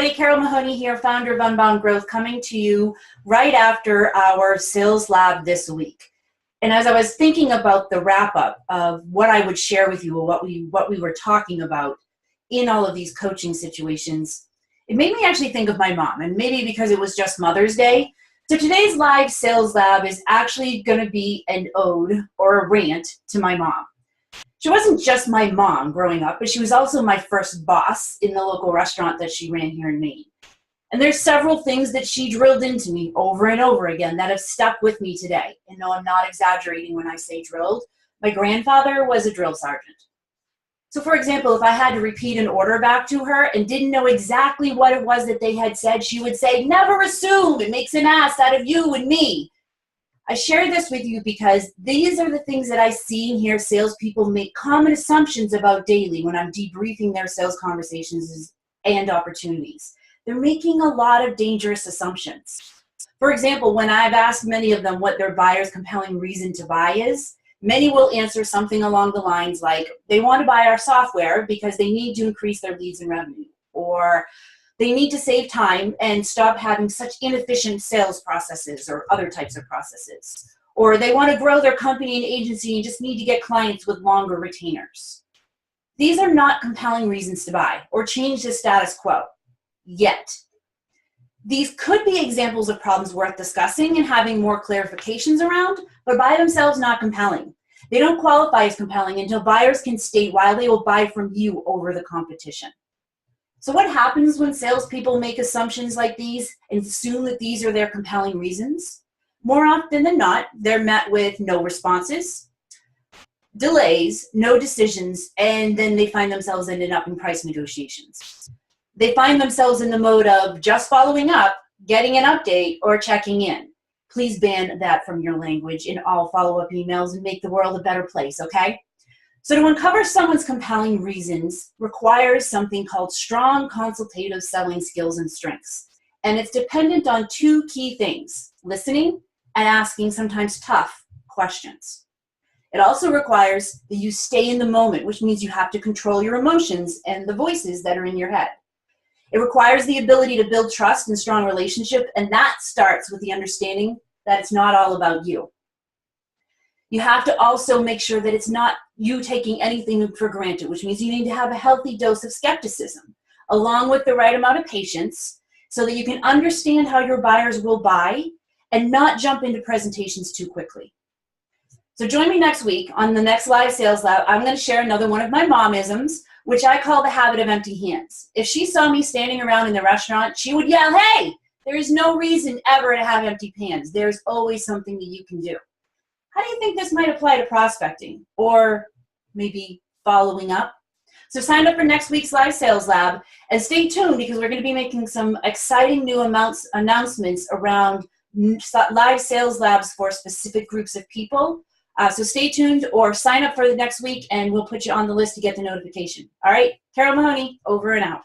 everybody, Carol Mahoney here, founder of Unbound Growth, coming to you right after our Sales Lab this week. And as I was thinking about the wrap-up of what I would share with you, or what we were talking about in all of these coaching situations, it made me actually think of my mom, and maybe because it was just Mother's Day. So today's live Sales Lab is actually going to be an ode or a rant to my mom. She wasn't just my mom growing up, but she was also my first boss in the local restaurant that she ran here in Maine. And there's several things that she drilled into me over and over again that have stuck with me today. And no, I'm not exaggerating when I say drilled. My grandfather was a drill sergeant. So for example, if I had to repeat an order back to her and didn't know exactly what it was that they had said, she would say, "Never assume, it makes an ass out of you and me." I share this with you because these are the things that I see and hear salespeople make common assumptions about daily when I'm debriefing their sales conversations and opportunities. They're making a lot of dangerous assumptions. For example, when I've asked many of them what their buyer's compelling reason to buy is, many will answer something along the lines like, they want to buy our software because they need to increase their leads and revenue, or they need to save time and stop having such inefficient sales processes or other types of processes. Or they want to grow their company and agency and just need to get clients with longer retainers. These are not compelling reasons to buy or change the status quo yet. These could be examples of problems worth discussing and having more clarifications around, but by themselves not compelling. They don't qualify as compelling until buyers can state why they will buy from you over the competition. So what happens when salespeople make assumptions like these and assume that these are their compelling reasons? More often than not, they're met with no responses, delays, no decisions, and then they find themselves ending up in price negotiations. They find themselves in the mode of just following up, getting an update, or checking in. Please ban that from your language in all follow-up emails and make the world a better place, okay? So to uncover someone's compelling reasons requires something called strong consultative selling skills and strengths. And it's dependent on two key things: listening and asking sometimes tough questions. It also requires that you stay in the moment, which means you have to control your emotions and the voices that are in your head. It requires the ability to build trust and strong relationship, and that starts with the understanding that it's not all about you. You have to also make sure that it's not you taking anything for granted, which means you need to have a healthy dose of skepticism, along with the right amount of patience, so that you can understand how your buyers will buy and not jump into presentations too quickly. So join me next week on the next live Sales Lab. I'm going to share another one of my momisms, which I call the habit of empty hands. If she saw me standing around in the restaurant, she would yell, "Hey, there is no reason ever to have empty hands. There's always something that you can do." How do you think this might apply to prospecting or maybe following up? So sign up for next week's live Sales Lab and stay tuned, because we're going to be making some exciting new announcements around live Sales Labs for specific groups of people. So stay tuned or sign up for the next week and we'll put you on the list to get the notification. All right, Carol Mahoney, over and out.